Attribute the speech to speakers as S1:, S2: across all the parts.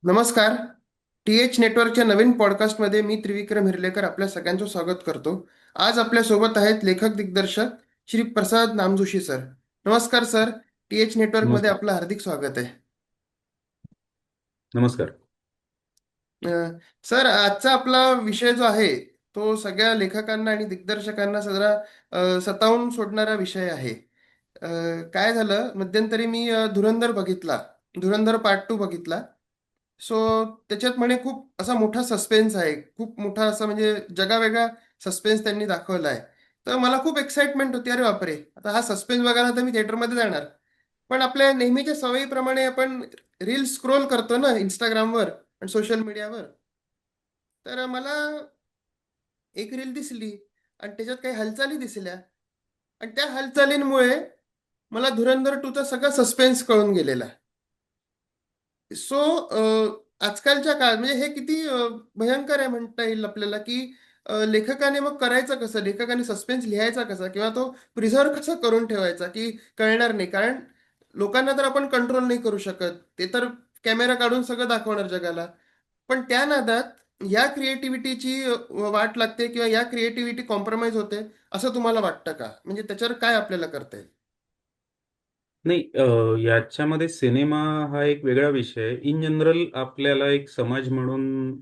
S1: नमस्कार. TH नेटवर्कच्या नवीन पॉडकास्टमध्ये मी त्रिविक्रम हिरलेकर आपल्या सगळ्यांचं स्वागत करतो. आज आपल्या सोबत आहेत लेखक दिग्दर्शक श्री प्रसाद नामजोशी सर. नमस्कार सर. TH नेटवर्कमध्ये
S2: नमस्कार.
S1: आपलं हार्दिक स्वागत आहे.
S2: नमस्कार.
S1: सर, आजचा आपला विषय जो आहे तो सगळ्या लेखकांना आणि दिग्दर्शकांना सगळा सतावून सोडणारा विषय आहे. अ, काय झालं, मध्यंतरी मी धुरंधर बघितला. धुरंधर पार्ट 2 बघितला. सो त्याच्यात म्हणे खूप असा मोठा सस्पेन्स आहे, खूप मोठा असा म्हणजे जगावेगळा सस्पेन्स त्यांनी दाखवला आहे. तर मला खूप एक्साइटमेंट होती, अरे बापरे, आता हा सस्पेन्स बघायला तर मी थिएटरमध्ये जाणार. पण आपल्या नेहमीच्या सवयीप्रमाणे आपण रील स्क्रोल करतो ना इंस्टाग्रामवर आणि सोशल मीडियावर. तर मला एक रील दिसली आणि त्याच्यात काही हालचाली दिसल्या आणि त्या हालचालींमुळे मला धुरंधर 2चा सगळा सस्पेन्स कळून गेलेला. सो आजकालच्या काळात म्हणजे हे किती भयंकर आहे म्हणता येईल आपल्याला, की लेखकाने मग करायचं कसं, लेखकाने सस्पेन्स लिहायचा कसा किंवा तो प्रिझर्व कसा करून ठेवायचा की कळणार नाही. कारण लोकांना तर आपण कंट्रोल नाही करू शकत, ते तर कॅमेरा काढून सगळं दाखवणार जगाला. पण त्या नादात या क्रिएटिव्हिटीची वाट लागते किंवा या क्रिएटिव्हिटी कॉम्प्रोमाइज होते, असं तुम्हाला वाटतं का? म्हणजे त्याच्यावर काय आपल्याला करता येईल?
S2: नाही, याच्यामध्ये सिनेमा हा एक वेगळा विषय आहे. इन जनरल आपल्याला एक समाज म्हणून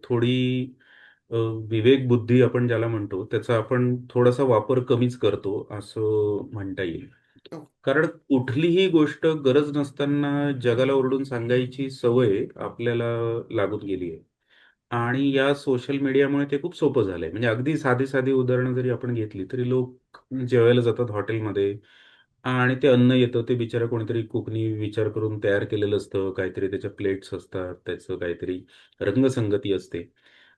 S2: थोडी अ, विवेक बुद्धी आपण ज्याला म्हणतो त्याचा आपण थोडासा वापर कमीच करतो असं म्हणता येईल.
S1: हो.
S2: कारण कुठलीही गोष्ट गरज नसताना जगाला ओरडून सांगायची सवय आपल्याला लागून गेली आहे. आणि या सोशल मीडियामुळे ते खूप सोपं झालंय. म्हणजे अगदी साधी साधी उदाहरणं जरी आपण घेतली तरी लोक जेवायला जातात हॉटेलमध्ये आणि ते अन्न येतं ते बिचारा कोणीतरी कुकनी विचार करून तयार केलेलं असतं. काहीतरी त्याच्या प्लेट्स असतात, त्याचं काहीतरी रंगसंगती असते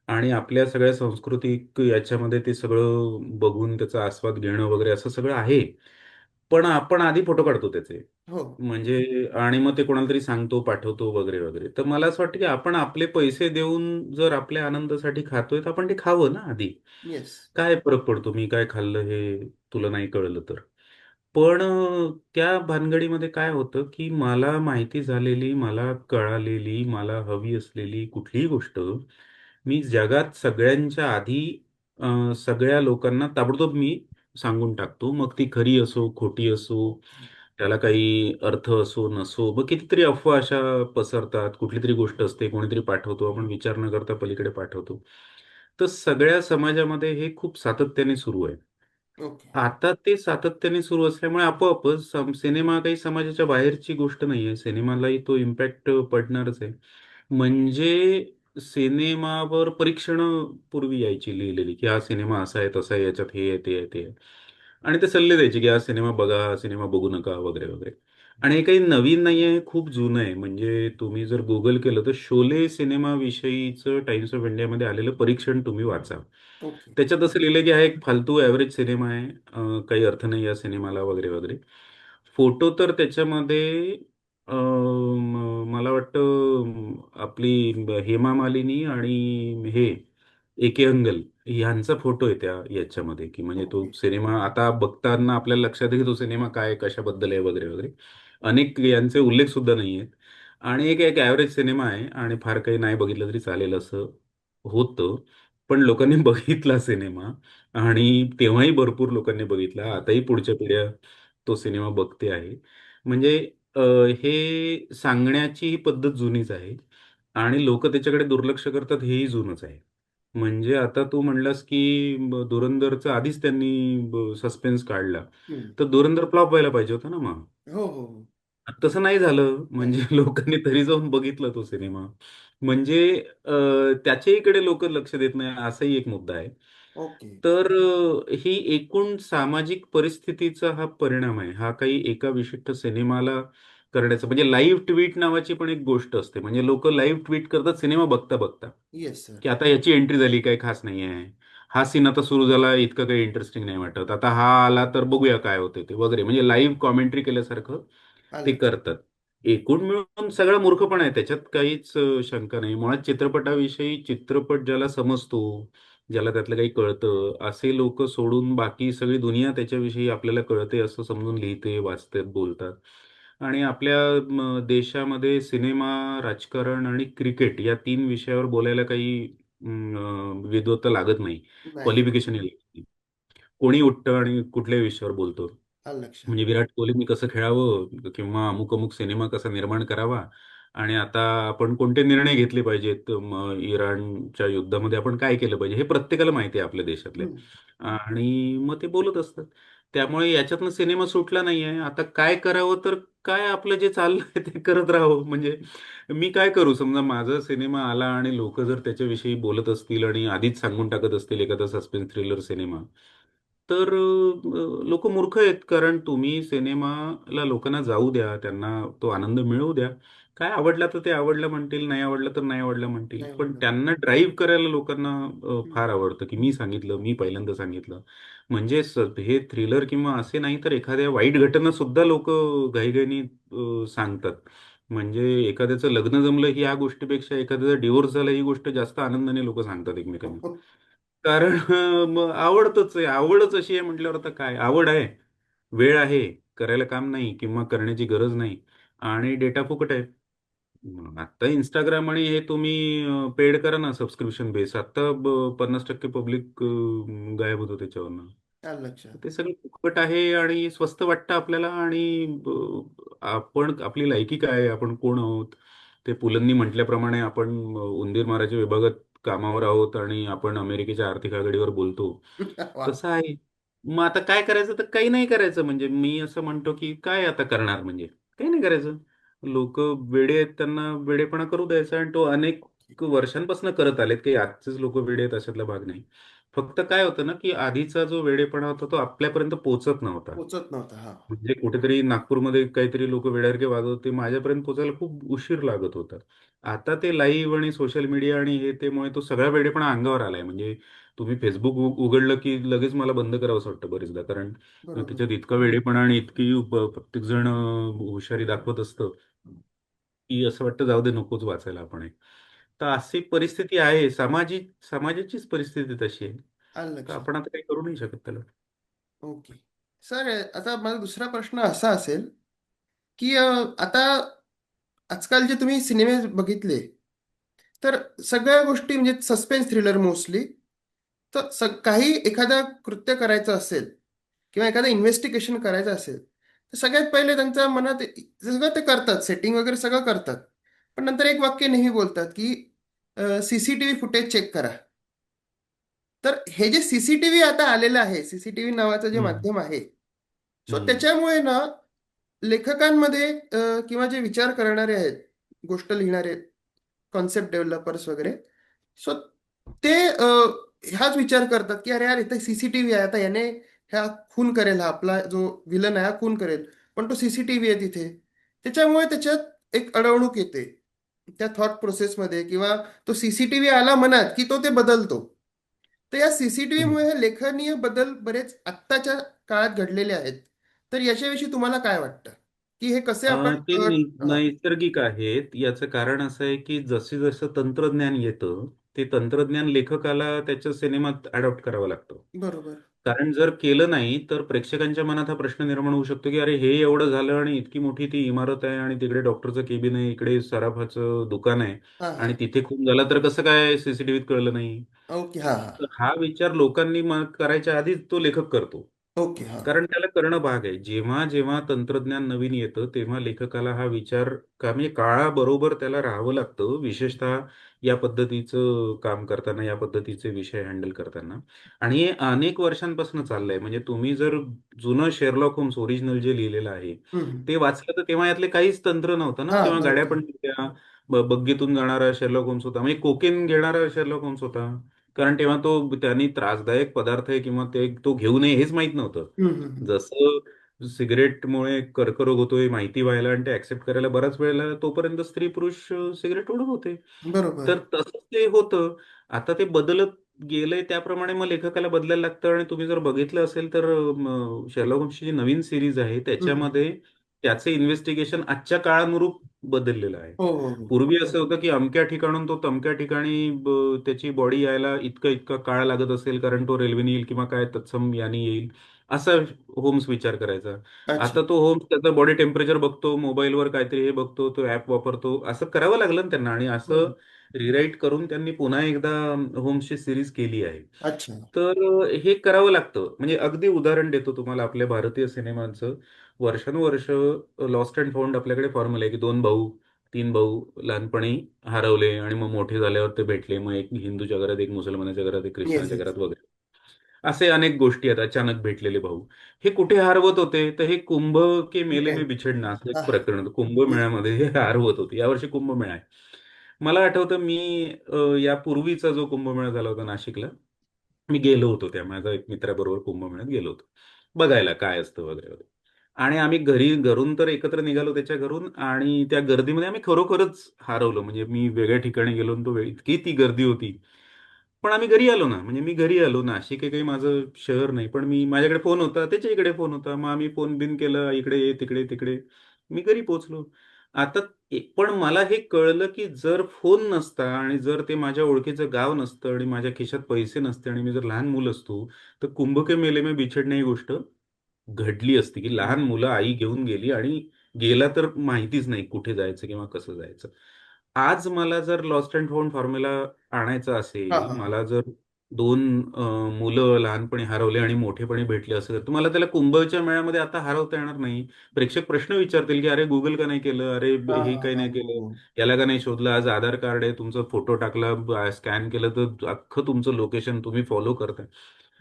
S2: आणि आपल्या सगळ्या सांस्कृतिक याच्यामध्ये ते सगळं बघून त्याचा आस्वाद घेणं वगैरे असं सगळं आहे. पण आपण आधी फोटो काढतो त्याचे.
S1: हो.
S2: म्हणजे आणि मग ते कोणाला तरी सांगतो, पाठवतो वगैरे, वगैरे. तर मला असं वाटतं, की आपण आपले पैसे देऊन जर आपल्या आनंदासाठी खातोय, तर आपण ते खावं ना आधी.
S1: येस.
S2: काय फरक पडतो मी काय खाल्लं हे तुला नाही कळलं तर. पण त्या भानगडीमध्ये काय होतं, की मला माहिती झालेली, मला कळालेली, मला हवी असलेली कुठलीही गोष्ट मी जगात सगळ्यांच्या आधी सगळ्या लोकांना ताबडतोब मी सांगून टाकतो. मग ती खरी असो, खोटी असो,
S1: ओके.
S2: त्याला काही अर्थ असो, नसो. मग कितीतरी अफवा अशा पसरतात. कुठलीतरी गोष्ट असते, कोणीतरी पाठवतो, आपण विचार न करता पलीकडे पाठवतो. तर सगळ्या समाजामध्ये हे खूप सातत्याने सुरू आहे.
S1: ओके.
S2: आता ते सातत्याने सुरू असल्यामुळे आपोआपच सिनेमा काही समाजाच्या बाहेरची गोष्ट नाहीये. सिनेमालाही तो इम्पॅक्ट पडणारच आहे. म्हणजे सिनेमावर परीक्षणं पूर्वी यायची लिहिलेली, की हा सिनेमा असा आहे, तसा आहे, याच्यात हे आहे, ते आहे, ते आहे. आणि ते सल्ले द्यायचे, की हा सिनेमा बघा, हा सिनेमा बघू नका, वगैरे, वगैरे. आणि हे काही नवीन नाहीये, खूप जुनं आहे. म्हणजे तुम्ही जर Google केलं तर शोले सिनेमाविषयीचं टाइम्स ऑफ इंडियामध्ये आलेलं परीक्षण तुम्ही वाचा.
S1: ओके.
S2: त्याच्यात असं लिहिलंय, की हा एक फालतू ॲव्हरेज सिनेमा आहे. काही अर्थ नाही या सिनेमाला, वगैरे, वगैरे. फोटो तर त्याच्यामध्ये मला वाटतं आपली हेमा मालिनी आणि हे ए.के. अंगल ह्यांचा फोटो आहे त्या याच्यामध्ये, की म्हणजे तो
S1: ओके.
S2: सिनेमा आता बघताना आपल्याला लक्षात येईल की तो सिनेमा काय, कशाबद्दल आहे, वगैरे, वगैरे. अनेक यांचे उल्लेख सुद्धा नाही आहेत. आणि एक एक ॲव्हरेज सिनेमा आहे आणि फार काही नाही बघितलं तरी चालेल असं होतं. पण लोकांनी बघितला सिनेमा आणि तेव्हाही भरपूर लोकांनी बघितला.
S1: हो.
S2: आताही पुढच्या पिढ्या तो सिनेमा बघते आहे. म्हणजे अ, हे सांगण्याची ही पद्धत जुनीच आहे आणि लोकं त्याच्याकडे दुर्लक्ष करतात हेही जुनंच आहे. म्हणजे आता तू म्हणलास, की धुरंधरचा आधीच त्यांनी सस्पेन्स काढला.
S1: हम्म.
S2: तर धुरंधर फ्लॉप व्हायला पाहिजे होता ना मग.
S1: हो, हो, हो.
S2: तसं नाही झालं. म्हणजे
S1: नाही.
S2: लोकांनी तरी जाऊन बघितला तो सिनेमा. म्हणजे त्याच्याहीकडे लोकं लक्ष देत नाही असाही एक मुद्दा आहे.
S1: ओके.
S2: तर ही एकूण सामाजिक परिस्थितीचा हा परिणाम आहे. हा काही एका विशिष्ट सिनेमाला करण्याचा म्हणजे लाईव्ह ट्वीट नावाची पण एक गोष्ट असते. म्हणजे लोकं लाईव्ह ट्वीट करतात सिनेमा बघता-बघता,
S1: येस सर.
S2: की आता याची एंट्री झाली, काही खास नाहीये. हा सीन आता सुरू झाला, इतकं काही इंटरेस्टिंग नाही वाटत. आता हा आला तर बघूया काय होतंय ते वगैरे. म्हणजे लाईव्ह कॉमेंटरी केल्यासारखं ते
S1: आलं.
S2: करतात. एकूण मिळून सगळा मूर्खपणा आहे. त्याच्यात काहीच शंका नाही. मुळात चित्रपटाविषयी चित्रपट ज्याला समजतो, ज्याला त्यातलं काही कळतं, असे लोकं सोडून बाकी सगळी दुनिया त्याच्याविषयी आपल्याला कळते असं समजून लिहिते, वाचतात, बोलतात. आणि आपल्या देशामध्ये सिनेमा, राजकारण आणि क्रिकेट या 3 विषयावर बोलायला काही विद्वत्ता लागत नाही.
S1: नाही.
S2: क्वालिफिकेशन लागत नाही. कोणी उठतं आणि कुठल्याही विषयावर बोलतो.
S1: आलं लक्षात.
S2: म्हणजे विराट कोहलीनी कसं खेळावं किंवा अमुक अमुक सिनेमा कसा निर्माण करावा आणि आता आपण कोणते निर्णय घेतले पाहिजेत, इराणच्या युद्धामध्ये आपण काय केलं पाहिजे हे प्रत्येकाला माहिती आहे आपल्या देशातल्या.
S1: हम्म.
S2: आणि मग ते बोलत असतात. त्यामुळे याच्यातनं सिनेमा सुटला नाहीये. आता काय करावं, तर काय आपलं जे चाललंय ते करत राहावं. म्हणजे मी काय करू, समजा माझा सिनेमा आला आणि लोक जर त्याच्याविषयी बोलत असतील आणि आधीच सांगून टाकत असतील एखादा सस्पेन्स थ्रिलर सिनेमा, तर लोक मूर्ख आहेत. कारण तुम्ही सिनेमाला लोकांना जाऊ द्या, त्यांना तो आनंद मिळवू द्या. काय आवडला तर ते आवडलं म्हणतील, नाही आवडलं तर नाही आवडलं म्हणतील.
S1: नाही
S2: पण
S1: म्हणलं.
S2: त्यांना ड्राईव्ह करायला लोकांना
S1: हम्म.
S2: फार आवडतं, की मी सांगितलं, मी पहिल्यांदा सांगितलं. म्हणजे हे थ्रिलर किंवा असे नाही तर एखाद्या वाईट घटना सुद्धा लोक घाईघाईने सांगतात. म्हणजे एखाद्याचं लग्न जमलं ही या गोष्टीपेक्षा एखाद्याचा डिव्होर्स झाला ही गोष्ट जास्त आनंदाने लोक सांगतात एकमेकांना. कारण मग आवडतच आहे, आवडच अशी आहे म्हटल्यावर आता काय, आवड आहे, वेळ आहे, करायला काम नाही किंवा करण्याची गरज नाही आणि डेटा फुकट आहे. आता इंस्टाग्राम आणि हे तुम्ही पेड करा ना सबस्क्रिप्शन बेस. आता 50% पब्लिक गायब होतो त्याच्यावरनं.
S1: आलं लक्षात.
S2: ते सगळं फुकट आहे आणि स्वस्त वाटतं आपल्याला. आणि आपण, आपली लायकी काय आहे, आपण कोण आहोत, ते पुलंनी म्हटल्याप्रमाणे आपण उंदीर माराच्या विभागात कामावर आहोत आणि आपण अमेरिकेच्या आर्थिक आघाडीवर बोलतो,
S1: वा.
S2: तसं आहे. मग आता काय करायचं, तर काही नाही करायचं. म्हणजे मी असं म्हणतो की काय आता करणार, म्हणजे काही नाही करायचं. लोक वेडे आहेत, त्यांना वेडेपणा करू द्यायचा. आणि तो अनेक वर्षांपासून करत आलेत, की आजचेच लोक वेडे आहेत अशातला भाग नाही. फक्त काय होतं ना, की आधीचा जो वेडेपणा होता तो आपल्यापर्यंत पोहोचत नव्हता.
S1: पोचत नव्हता हा.
S2: म्हणजे कुठेतरी नागपूरमध्ये काहीतरी लोक वेड्यासारखे वागत होते, माझ्यापर्यंत पोहोचायला खूप उशीर लागत होता. आता ते लाईव्ह आणि सोशल मीडिया आणि हे तेमुळे तो सगळा वेडेपणा अंगावर आलाय. म्हणजे तुम्ही फेसबुक उघडलं की लगेच मला बंद करावंसं वाटतं बरेचदा. कारण
S1: बरोबर.
S2: त्याच्यात इतका वेडेपणा आणि इतकी प्रत्येक जण हुशारी दाखवत असतं, की असं वाटतं जाऊ दे, नकोच वाचायला आपण हे. तर अशी परिस्थिती आहे, समाजाचीच परिस्थिती तशी आहे.
S1: आलं
S2: तर
S1: लक्षात.
S2: आपण आता काही करू नाही शकत त्याला.
S1: ओके. सर, आता माझा दुसरा प्रश्न असा असेल की आता आजकाल जे तुम्ही सिनेमे बघितले, तर सगळ्या गोष्टी म्हणजे सस्पेन्स थ्रिलर मोस्टली, तर काही एखादं कृत्य करायचं असेल किंवा एखादं इन्व्हेस्टिगेशन करायचं असेल, तर सगळ्यात पहिले त्यांच्या मनात सगळं ते करतात, सेटिंग वगैरे सगळं करतात. पण नंतर एक वाक्य नेहमी बोलतात की सीसीटीव्ही फुटेज चेक करा. तर हे जे सीसीटीव्ही आता आलेलं आहे, सीसीटीव्ही नावाचं जे
S2: हम्म.
S1: माध्यम आहे, सो
S2: हम्म.
S1: त्याच्यामुळे ना लेखकांमध्ये किंवा जे विचार करणारे आहेत, गोष्ट लिहिणारे, कॉन्सेप्ट डेव्हलपर्स वगैरे, सो ते ह्याच विचार करतात की अरे यार, इथे सीसीटीव्ही आहे, आता याने ह्या खून करेल, हा आपला जो विलन आहे हा खून करेल, पण तो सीसीटीव्ही आहे तिथे. त्याच्यामुळे त्याच्यात एक अडवणूक येते त्या थॉट प्रोसेसमध्ये, किंवा तो सीसीटीव्ही आला मनात की तो ते बदलतो. तर या
S2: हम्म.
S1: सीसीटीव्हीमुळे हे लेखनीय बदल बरेच आत्ताच्या काळात घडलेले आहेत. तर याच्याविषयी तुम्हाला काय वाटतं की हे कसे आपण
S2: ते
S1: हा,
S2: नैसर्गिक आहेत. याचं कारण असं आहे की जसे जसं तंत्रज्ञान येतं, ते तंत्रज्ञान लेखकाला त्याच्या सिनेमात अडॉप्ट करावं लागतं.
S1: बरोबर.
S2: कारण जर केलं नाही तर प्रेक्षकांच्या मनात हा प्रश्न निर्माण होऊ शकतो की अरे, हे एवढं झालं आणि इतकी मोठी ती इमारत आहे आणि तिकडे डॉक्टरचं केबिन आहे, इकडे सराफाचं दुकान आहे
S1: हा हा.
S2: आणि तिथे खून झाला तर कसं काय सीसीटीव्हीत कळलं नाही.
S1: ओके. हा हा.
S2: तर हा विचार लोकांनी करायच्या आधीच तो लेखक करतो.
S1: ओके. हा.
S2: कारण त्याला करणं भाग आहे. जेव्हा जेव्हा तंत्रज्ञान नवीन येतं तेव्हा लेखकाला हा विचार का, म्हणजे काळाबरोबर त्याला राहावं लागतं. विशेषतः या पद्धतीचं काम करताना, या पद्धतीचे विषय हँडल करताना. आणि हे अनेक वर्षांपासून चाललंय. म्हणजे तुम्ही जर जुनं शेरलॉक होम्स ओरिजिनल जे लिहिलेलं आहे
S1: हम्म.
S2: ते वाचलं, तर तेव्हा यातले काहीच तंत्र नव्हतं ना.
S1: हा,
S2: तेव्हा गाड्या
S1: नव्हतं.
S2: पण नव्हत्या. बग्गीतून जाणारा शेरलॉक होम्स होता, म्हणजे कोकेन घेणारा शेरलॉक होम्स होता. कारण तेव्हा तो, त्यांनी त्रासदायक पदार्थ आहे किंवा ते तो घेऊ नये हेच माहित नव्हतं.
S1: हम्म.
S2: जसं सिगरेटमुळे कर्करोग होतोय माहिती व्हायला आणि ते ऍक्सेप्ट करायला बराच वेळ लागला, तोपर्यंत स्त्री पुरुष सिगरेट ओढत होते.
S1: बरोबर.
S2: तर तसंच ते होतं. आता ते बदलत गेलंय, त्याप्रमाणे मग लेखकाला बदलायला लागतं. आणि तुम्ही जर बघितलं असेल तर शेरलॉक होम्सची जी नवीन सिरीज आहे
S1: हम्म.
S2: त्याच्यामध्ये त्याचे इन्व्हेस्टिगेशन आजच्या काळानुरूप बदललेलं आहे.
S1: हो हो हो.
S2: पूर्वी असं होतं की अमक्या ठिकाणून तो तमक्या ठिकाणी त्याची बॉडी यायला इतका इतका काळ लागत असेल, कारण तो रेल्वेने येईल किंवा काय तत्सम याने येईल. असा होम्स विचार करायचा.
S1: अच्छा.
S2: आता तो होम्स त्याचं बॉडी टेम्परेचर बघतो, मोबाईलवर काहीतरी हे बघतो, तो ऍप वापरतो. असं करावं लागलं ना त्यांना, आणि असं
S1: हम्म.
S2: रिराईट करून त्यांनी पुन्हा एकदा होम्सची सिरीज केली आहे.
S1: अच्छा.
S2: तर हे करावं लागतं. म्हणजे अगदी उदाहरण देतो तुम्हाला आपल्या भारतीय सिनेमांचं. वर्षानुवर्ष लॉस्ट अँड फाउंड आपल्याकडे फॉर्म्युला आहे की दोन भाऊ, तीन भाऊ लहानपणी हरवले आणि मग मोठे झाल्यावर ते भेटले. मग एक हिंदूच्या घरात, एक मुसलमानाच्या घरात, एक
S1: येस
S2: ख्रिश्चनाच्या
S1: येस.
S2: घरात वगैरे. असे अनेक गोष्टी आहेत. अचानक भेटलेले भाऊ हे कुठे हरवत होते, तर हे कुंभ के मेले में बिछडणं असं
S1: हा
S2: एक
S1: हा.
S2: प्रकरण होतं. कुंभमेळ्यामध्ये हे हरवत होते. यावर्षी कुंभमेळा आहे. मला आठवतं मी यापूर्वीचा जो कुंभमेळा झाला होता नाशिकला, मी गेलो होतो. त्या माझा एक मित्राबरोबर कुंभमेळ्यात गेलो होतो बघायला काय असतं वगैरे वगैरे. आणि आम्ही घरून तर एकत्र निघालो त्याच्या घरून, आणि त्या गर्दीमध्ये आम्ही खरोखरच हरवलो. म्हणजे मी वेगळ्या ठिकाणी गेलो आणि इतकी ती गर्दी होती. पण आम्ही घरी आलो ना, म्हणजे मी घरी आलो. नाशिक हे काही माझं शहर नाही, पण मी माझ्याकडे फोन होता, त्याच्या इकडे फोन होता. मग आम्ही फोन बिन केलं, इकडे ये तिकडे तिकडे. मी घरी पोहोचलो. आता पण मला हे कळलं की जर फोन नसता आणि जर ते माझ्या ओळखीचं गाव नसतं आणि माझ्या खिशात पैसे नसते आणि मी जर लहान मूल असतो, तर कुंभ के मेले में बिछडणे ही गोष्ट घडली असती, की लहान मुलं आई घेऊन गेली आणि गेला तर माहितीच नाही कुठे जायचं किंवा कसं जायचं. आज मला जर लॉस्ट अँड फाउंड फॉर्म्युला आणायचा
S1: हा
S2: असेल,
S1: हा हा.
S2: मला जर दोन मुलं लहानपणी हरवले आणि मोठेपणी भेटले असेल, तर मला त्याला कुंभच्या मेळ्यामध्ये आता हरवता येणार नाही. प्रेक्षक प्रश्न विचारतील की अरे गुगल का नाही केलं, अरे
S1: हा
S2: हे
S1: हा
S2: काही
S1: हा.
S2: नाही
S1: हो
S2: केलं,
S1: हो.
S2: याला का नाही शोधलं. आज आधार कार्ड आहे तुमचा, फोटो टाकला, स्कॅन केलं तर अख्खं तुमचं लोकेशन तुम्ही फॉलो करताय.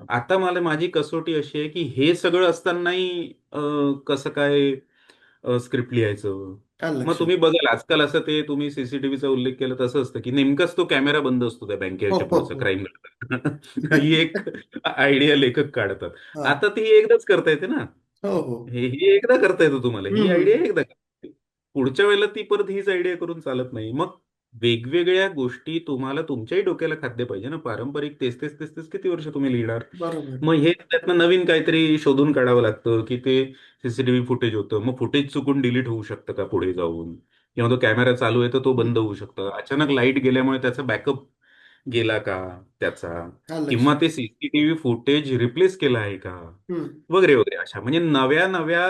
S2: आता मला माझी कसोटी अशी आहे की हे सगळं असतानाही कसं काय स्क्रिप्ट लिहायचं.
S1: आलं
S2: मग
S1: लक्षात.
S2: तुम्ही बघाल आजकाल असं ते तुम्ही सीसीटीव्हीचा उल्लेख केला तसं असतं की नेमकाच तो कॅमेरा बंद असतो त्या
S1: हो
S2: बँकेच्या
S1: हो
S2: पुढचा
S1: हो.
S2: क्राईम ही एक आयडिया लेखक काढतात.
S1: हा.
S2: आता ती एकदाच करता येते ना.
S1: हो हो.
S2: हे एकदा करता येतं तुम्हाला, ही आयडिया
S1: हम्म.
S2: एकदा करता येते. पुढच्या वेळेला ती परत हीच आयडिया करून चालत नाही. मग वेगवेगळ्या गोष्टी तुम्हाला तुमच्याही डोक्याला खाद्य पाहिजे ना. पारंपरिक तेच तेच तेच तेच किती वर्ष तुम्ही लिहिणार.
S1: बरोबर.
S2: मग हे त्यातनं नवीन काहीतरी शोधून काढावं लागतं की ते सीसीटीव्ही फुटेज होतं. मग फुटेज चुकून डिलीट होऊ शकतं का पुढे जाऊन, किंवा तो कॅमेरा चालू आहे तर तो बंद होऊ शकतं. अचानक लाईट गेल्यामुळे त्याचा बॅकअप गेला का त्याचा,
S1: आलं
S2: किंवा
S1: लक्षात.
S2: ते सीसीटीव्ही फुटेज रिप्लेस केलं आहे का,
S1: हम्म.
S2: वगैरे वगैरे. अशा म्हणजे नव्या नव्या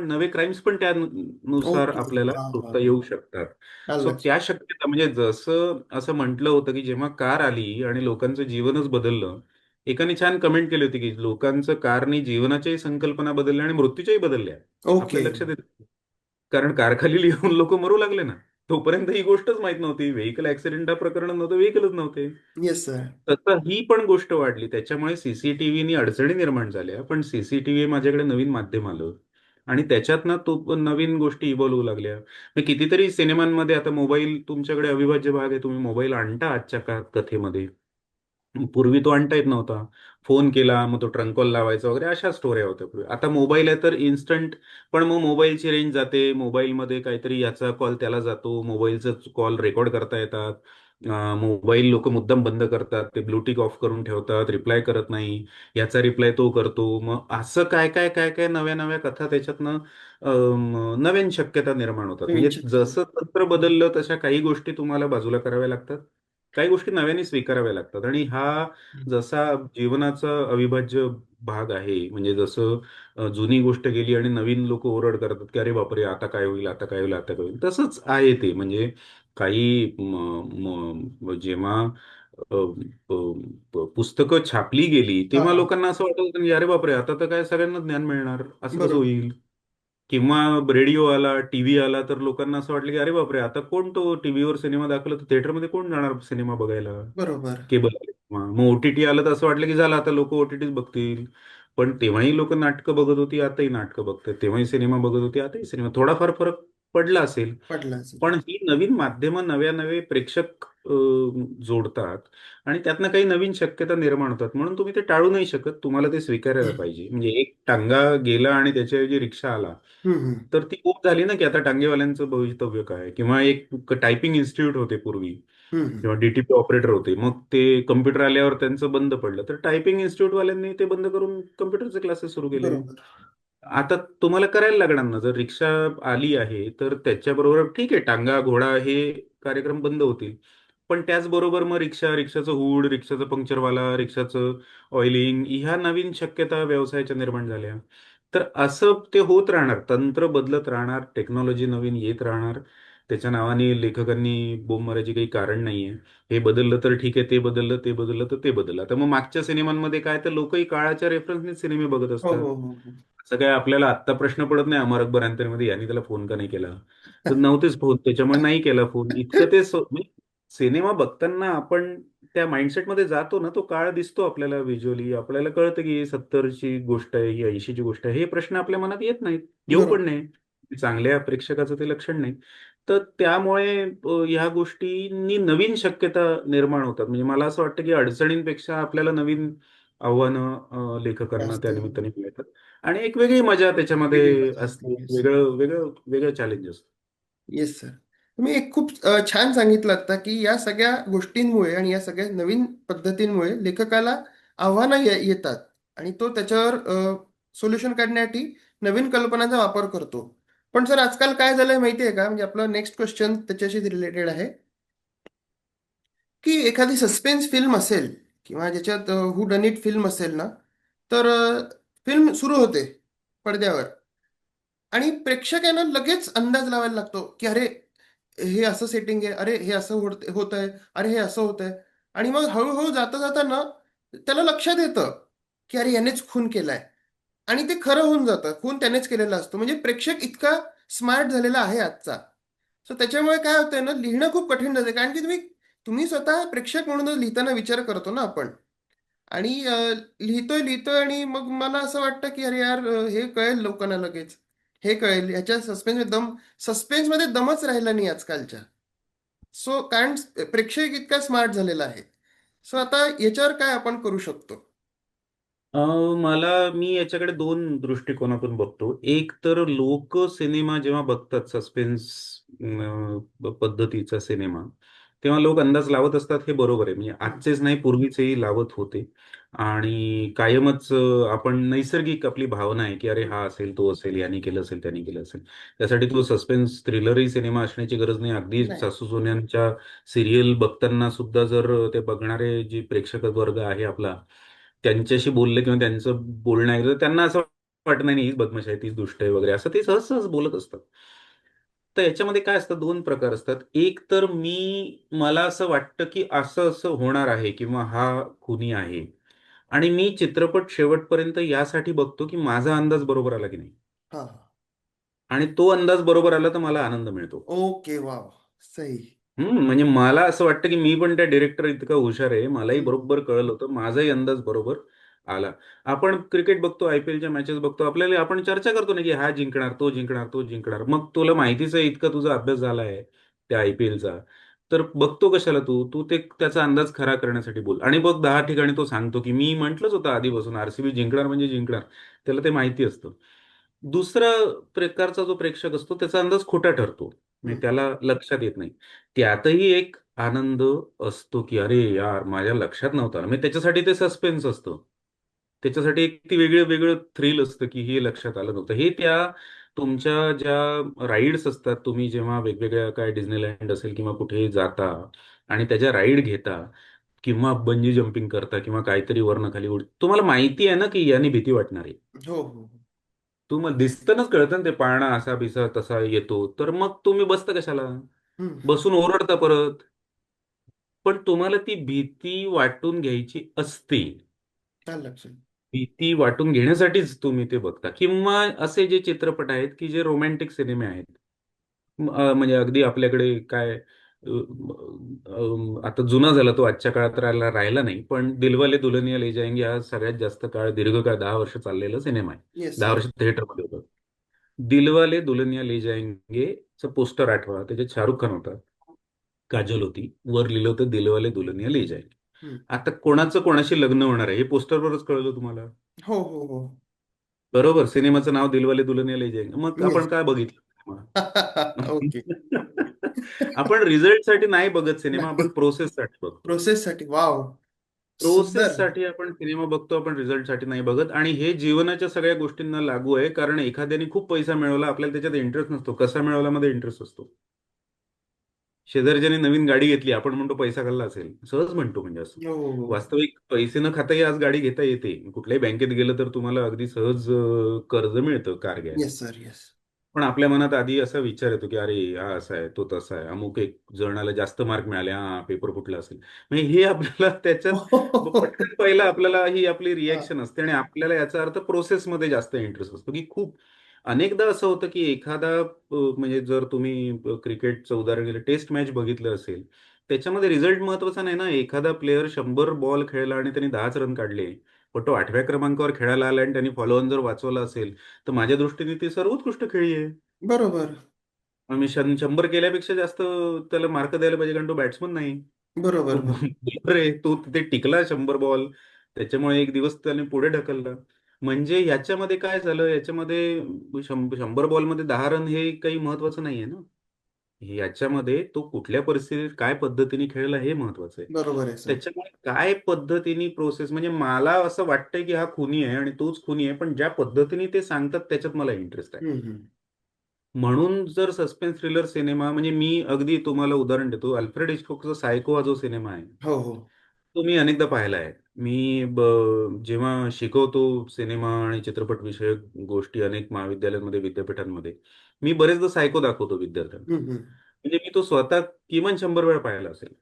S2: नवे क्राईम्स पण त्यानुसार
S1: ओके.
S2: आपल्याला
S1: हा हा
S2: शोधता
S1: हा.
S2: येऊ शकतात.
S1: आलं
S2: सो
S1: लक्षात.
S2: त्या शक्यता, म्हणजे जसं असं म्हटलं होतं की जेव्हा कार आली आणि लोकांचं जीवनच बदललं. एकाने छान कमेंट केली होती की लोकांचं कारनी जीवनाच्याही संकल्पना बदलल्या आणि मृत्यूच्याही बदलल्या. आपल्या
S1: ओके.
S2: लक्षात येतं. कारण कारखाली येऊन लोक मरू लागले ना. तोपर्यंत ही गोष्टच माहित नव्हती. व्हेइकल ऍक्सिडेंट हा प्रकरण नव्हतं, व्हेइकलच नव्हते.
S1: Yes sir.
S2: तसं ही पण गोष्ट वाढली. त्याच्यामुळे सीसीटीव्हीनी अडचणी निर्माण झाल्या. पण सीसीटीव्ही माझ्याकडे नवीन माध्यम आलं आणि त्याच्यातनं तो पण नवीन गोष्टी इव्हॉल्व होऊ लागल्या. मग कितीतरी सिनेमांमध्ये आता मोबाईल तुमच्याकडे अविभाज्य भाग आहे. तुम्ही मोबाईल आणता आजच्या कथेमध्ये. पूर्वी तो आणता येत नव्हता. फोन केला, मग तो ट्रंक कॉल लावायचा वगैरे, अशा स्टोऱ्या होत्या पूर्वी. आता मोबाईल आहे तर इन्स्टंट. पण मग मोबाईलची रेंज जाते, मोबाईलमध्ये काहीतरी याचा कॉल त्याला जातो, मोबाईलचा कॉल रेकॉर्ड करता येतात. मोबाईल लोक मुद्दाम बंद करतात, ते ब्लूटिक ऑफ करून ठेवतात, रिप्लाय करत नाही. याचा रिप्लाय तो करतो. मग असं काय काय काय काय नव्या नव्या कथा त्याच्यातनं नवीन शक्यता निर्माण होतात.
S1: नवीन
S2: म्हणजे
S1: शक्यता.
S2: जसं तंत्र बदललं तशा काही गोष्टी तुम्हाला बाजूला कराव्या लागतात. काही गोष्टी नव्याने स्वीकाराव्या लागतात. आणि हा जसा जीवनाचा अविभाज्य भाग आहे. म्हणजे जसं जुनी गोष्ट गेली आणि नवीन लोक ओरड करतात की अरे बापरे, आता काय होईल, आता काय होईल, आता काय होईल. तसंच आहे ते. म्हणजे काही जेव्हा अ, अ, पुस्तकं छापली गेली
S1: हा
S2: तेव्हा
S1: हा.
S2: लोकांना असं वाटत होतं की अरे बापरे, आता तर काय सगळ्यांना ज्ञान मिळणार, असं कसं
S1: बरोबर.
S2: होईल. किंवा रेडिओ आला, टीव्ही आला, तर लोकांना असं वाटलं की अरे बापरे, आता कोण तो टीव्हीवर सिनेमा दाखवला तर थिएटरमध्ये कोण जाणार सिनेमा बघायला.
S1: बरोबर.
S2: केबल आले. मग ओटीटी आलं तर असं वाटलं की झालं, आता लोक ओटीटीच बघतील. पण तेव्हाही लोक नाटकं बघत होती, आताही नाटकं बघतात. तेव्हाही सिनेमा बघत होती, आताही सिनेमा. थोडाफार फरक पडला असेल.
S1: पडला असेल.
S2: पण ही नवीन माध्यमं नव्या नवे प्रेक्षक जोडतात आणि त्यातनं काही नवीन शक्यता निर्माण होतात. म्हणून तुम्ही ते टाळू नाही शकत. तुम्हाला ते स्वीकारायला पाहिजे. म्हणजे एक टांगा गेला आणि त्याच्याऐवजी रिक्षा आला,
S1: हम्म.
S2: तर ती खूप झाली ना की आता टांगेवाल्यांचं भवितव्य काय. किंवा एक टायपिंग इन्स्टिट्यूट होते पूर्वी,
S1: हम्म.
S2: किंवा डीटीपी ऑपरेटर होते. मग ते कम्प्युटर आल्यावर त्यांचं बंद पडलं, तर टायपिंग इन्स्टिट्यूटवाल्यांनी ते बंद करून कम्प्युटरचे क्लासेस सुरू केले.
S1: बरोबर.
S2: आता तुम्हाला करायला लागणार ना. जर रिक्षा आली आहे तर त्याच्याबरोबर ठीक आहे, टांगा घोडा हे कार्यक्रम बंद होतील. पण त्याचबरोबर मग रिक्षाचं हुड, रिक्षाचं पंक्चरवाला, रिक्षाचं ऑइलिंग, ह्या नवीन शक्यता व्यवसायाच्या निर्माण झाल्या. तर असं ते होत राहणार, तंत्र बदलत राहणार, टेक्नॉलॉजी नवीन येत राहणार. त्याच्या नावाने लेखकांनी बोंब मारायची काही कारण नाहीये. हे बदललं तर ठीक आहे, ते बदललं, ते बदललं तर ते बदललं. आता मग मागच्या सिनेमांमध्ये काय, तर लोकही काळाच्या रेफरन्सने सिनेमे बघत
S1: हो
S2: असतात.
S1: हो हो हो.
S2: असं काय आपल्याला आत्ता प्रश्न पडत नाही, अमर अकबर अँथोनीमध्ये यांनी त्याला फोन का नाही केला. तर नव्हतेच फोन, त्याच्यामुळे नाही केला फोन. इतकं ते म्हणजे सिनेमा बघताना आपण त्या माइंडसेटमध्ये जातो ना, तो काळ दिसतो आपल्याला व्हिज्युअली. आपल्याला कळतं की 70ची गोष्ट आहे, ही 80ची गोष्ट आहे. हे प्रश्न आपल्या मनात येत नाहीत, येऊ पण
S1: बरोबर.
S2: नाही. चांगल्या प्रेक्षकाचं ते लक्षण नाही. तर त्यामुळे ह्या गोष्टींनी नवीन शक्यता निर्माण होतात. म्हणजे मला असं वाटतं की अडचणींपेक्षा आपल्याला नवीन आव्हानं लेखकांना
S1: जास्त
S2: त्या निमित्ताने मिळतात. आणि एक वेगळी मजा
S1: वेगळी
S2: त्याच्यामध्ये
S1: मजा
S2: असते.
S1: असते.
S2: वेगळं वेगळं वेगळं चॅलेंज असतं.
S1: Yes sir. तुम्ही एक खूप छान सांगितलं आता की या सगळ्या गोष्टींमुळे आणि या सगळ्या नवीन पद्धतींमुळे लेखकाला आव्हानं येतात आणि तो त्याच्यावर सोल्युशन काढण्यासाठी नवीन कल्पनांचा वापर करतो. पण सर आजकाल काय झालंय माहिती आहे का, म्हणजे आपलं नेक्स्ट क्वेश्चन त्याच्याशी रिलेटेड आहे की एखादी सस्पेन्स फिल्म असेल किंवा ज्याच्यात हु डन इट फिल्म असेल ना, तर फिल्म सुरू होते पडद्यावर आणि प्रेक्षकांना लगेच अंदाज लावायला लागतो की अरे हे असं सेटिंग आहे, अरे हे असं होत आहे, अरे हे असं होत आहे. आणि मग हळूहळू जाता जाताना त्याला लक्षात येतं की अरे यानेच खून केलाय आणि ते खरं होऊन जातं, खून त्यानेच केलेला असतो. म्हणजे प्रेक्षक इतका स्मार्ट झालेला आहे आजचा. सो त्याच्यामुळे काय होतंय ना, लिहिणं खूप कठीण जाते, कारण की तुम्ही तुम्ही स्वतः प्रेक्षक म्हणून लिहिताना विचार करतो ना आपण. आणि लिहितोय लिहितोय आणि मग मला असं वाटतं की अरे यार हे कळेल लोकांना लगेच, हे कळेल ह्याच्या सस्पेन्समध्ये दमच राहिला नाही आजकालच्या. सो कारण प्रेक्षक इतका स्मार्ट झालेला आहे. सो आता याच्यावर काय आपण करू शकतो?
S2: अ, मी याच्याकडे दोन दृष्टिकोनातून बघतो. एक तर लोक सिनेमा जेव्हा बघतात, सस्पेन्स पद्धतीचा सिनेमा, तेव्हा लोक अंदाज लावत असतात, हे बरोबर आहे. म्हणजे
S1: हम्म,
S2: आजचेच नाही, पूर्वीचेही लावत होते. आणि कायमच आपण नैसर्गिक आपली भावना आहे की अरे
S1: हम्म.
S2: हा असेल, तो असेल, याने केलं असेल, त्याने केलं असेल. त्यासाठी तो सस्पेन्स थ्रिलरही सिनेमा असण्याची गरज नाही. अगदी
S1: नाही.
S2: सासू सोन्यांच्या सिरियल बघताना सुद्धा जर ते बघणारे जे प्रेक्षक वर्ग आहे आपला, त्यांच्याशी बोललं किंवा त्यांचं बोलणं ऐकलं तर त्यांना असं वाटत नाही, हीच बदमाश आहे, तीच दुष्ट आहे वगैरे, असं ते सहज सहज बोलत असतात. तर याच्यामध्ये काय असतं, दोन प्रकार असतात. एक तर मला असं वाटतं की असं असं होणार आहे किंवा हा खुनी आहे, आणि मी चित्रपट शेवटपर्यंत यासाठी बघतो की माझा अंदाज बरोबर आला की नाही.
S1: हा.
S2: आणि तो अंदाज बरोबर आला तर मला आनंद मिळतो.
S1: ओके. वाव. सही.
S2: म्हणजे मला असं वाटतं की मी पण त्या डिरेक्टर इतका हुशार आहे, मलाही
S1: हम्म,
S2: बरोबर कळलं होतं, माझाही अंदाज बरोबर आला. आपण क्रिकेट बघतो, आयपीएलच्या मॅचेस बघतो, आपल्याला आपण चर्चा करतो ना की हा जिंकणार, तो जिंकणार, तो जिंकणार. मग तुला माहितीच आहे, इतका तुझा अभ्यास झाला आहे त्या आयपीएलचा, तर बघतो कशाला तू तू ते त्याचा अंदाज खरा करण्यासाठी बोल. आणि बघ 10 ठिकाणी तो सांगतो की मी म्हटलंच होतं आधीपासून आरसीबी जिंकणार म्हणजे जिंकणार. त्याला ते माहिती असतं. दुसरा प्रकारचा जो प्रेक्षक असतो त्याचा अंदाज खोटा ठरतो, म्हणजे
S1: हम्म,
S2: त्याला लक्षात येत नाही. त्यातही एक आनंद असतो की अरे यार, माझ्या लक्षात नव्हतं आलं. म्हणजे त्याच्यासाठी ते सस्पेन्स असतं. त्याच्यासाठी एक ती वेगळं वेगळं थ्रिल असतं की हे लक्षात आलं नव्हतं. हे त्या तुमच्या ज्या राईड्स असतात, तुम्ही जेव्हा वेगवेगळ्या काय डिझनीलँड असेल किंवा कुठेही जाता आणि त्याच्या राईड घेता किंवा बंजी जम्पिंग करता किंवा काहीतरी वरनं खाली तुम्हाला माहिती आहे ना की याने भीती वाटणार आहे.
S1: हो हो.
S2: तुम्हाला दिसतानाच कळतं ना, ते पाळणा असा भिसा तसा येतो, तर मग तुम्ही बसता कशाला?
S1: हम्म.
S2: बसून ओरडता परत. पण तुम्हाला ती भीती वाटून घ्यायची असते.
S1: चालेल लक्षात.
S2: भीती वाटून घेण्यासाठीच तुम्ही ते बघता. किंवा असे जे चित्रपट आहेत की जे रोमॅन्टिक सिनेमे आहेत. म्हणजे अगदी आपल्याकडे काय, आता जुना झाला तो, आजच्या काळात राहिला नाही, पण दिलवाले दुल्हनिया ले जाएंगे हा सगळ्यात जास्त काळ, दीर्घकाळ 10 वर्ष चाललेला सिनेमा आहे.
S1: येस
S2: 10 वर्ष
S1: येस.
S2: थिएटरमध्ये होता. दिलवाले दुल्हनिया ले जाएंगे चं पोस्टर आठवा, त्याच्यात शाहरुख खान होता, काजल होती, वर लिहिलं होतं दिलवाले दुल्हनिया ले जाएंगे.
S1: हम्म.
S2: आता कोणाचं कोणाशी लग्न होणार आहे हे पोस्टरवरच कळलं तुम्हाला.
S1: हो हो हो.
S2: बरोबर, सिनेमाचं नाव दिलवाले दुल्हनिया ले जाएंगे, मग आपण
S1: येस.
S2: काय बघितलं सिनेमा?
S1: ओके.
S2: आपण रिझल्टसाठी नाही बघत सिनेमा, आपण
S1: नाही.
S2: प्रोसेससाठी बघतो.
S1: प्रोसेससाठी. वाव. सुंदर.
S2: प्रोसेससाठी आपण सिनेमा बघतो, आपण रिझल्टसाठी नाही बघत. आणि हे जीवनाच्या सगळ्या गोष्टींना लागू आहे, कारण एखाद्याने खूप पैसा मिळवला, आपल्याला त्याच्यात इंटरेस्ट नसतो, कसा मिळवला मध्ये इंटरेस्ट असतो. शेजारच्याने नवीन गाडी घेतली, आपण म्हणतो पैसा खाल्ला असेल, सहज म्हणतो म्हणजे असं.
S1: हो हो हो.
S2: वास्तविक पैसे न खाताही आज गाडी घेता येते. कुठल्याही बँकेत गेलं तर तुम्हाला अगदी सहज कर्ज मिळतं कार घ्यायला.
S1: Yes sir, yes.
S2: पण आपल्या मनात आधी असा विचार येतो की अरे हा असा आहे, तो तसा आहे, अमुक एक जणाला जास्त मार्क मिळाले, हा पेपर फुटला असेल. म्हणजे हे आपल्याला त्याच्यात पटकन पहिला आपल्याला ही आपली
S1: हा.
S2: रिएक्शन असते आणि आपल्याला याचा अर्थ प्रोसेसमध्ये जास्त इंटरेस्ट असतो, की खूप अनेकदा असं होतं की एखादा म्हणजे जर तुम्ही क्रिकेटचं उदाहरण दिलं, टेस्ट मॅच बघितलं असेल, त्याच्यामध्ये रिझल्ट महत्वाचा नाही ना. एखादा प्लेअर 100 बॉल खेळला आणि त्यांनी 10च रन काढले, पण तो 8व्या क्रमांकावर खेळायला आला आणि त्यांनी फॉलोअन जर वाचवला असेल, तर माझ्या दृष्टीने ती सर्वोत्कृष्ट खेळी आहे.
S1: बरोबर.
S2: आम्ही 100 केल्यापेक्षा जास्त त्याला मार्क द्यायला पाहिजे, कारण तो बॅट्समन नाही. तो
S1: बरोबर. बरोबर.
S2: बॉलर आहे. तो तिथे टिकला 100 बॉल. त्याच्यामुळे एक दिवस त्याने पुढे ढकलला. म्हणजे याच्यामध्ये काय झालं, याच्यामध्ये 100 बॉलमध्ये 10 रन हे काही महत्वाचं नाहीये ना. याच्यामध्ये तो कुठल्या परिस्थितीत काय पद्धतीने खेळला हे महत्वाचं आहे.
S1: बरोबर आहे सर.
S2: त्याच्यामुळे काय पद्धतीने प्रोसेस, म्हणजे मला असं वाटतंय की हा खुनी आहे आणि तोच खुनी आहे, पण ज्या पद्धतीने ते सांगतात त्याच्यात मला इंटरेस्ट आहे.
S1: हम्म.
S2: म्हणून जर सस्पेन्स थ्रिलर सिनेमा, म्हणजे मी अगदी तुम्हाला उदाहरण देतो, अल्फ्रेड हिचकॉकचा सायको हा जो सिनेमा आहे,
S1: हो हो.
S2: तो मी अनेकदा पाहिला आहे. मी जेव्हा शिकवतो सिनेमा आणि चित्रपट विषयक गोष्टी अनेक महाविद्यालयांमध्ये, विद्यापीठांमध्ये, मी बरेचदा सायको दाखवतो विद्यार्थ्यांना.
S1: हम्म.
S2: म्हणजे मी तो स्वतः किमान 100 वेळा पाहिला असेल.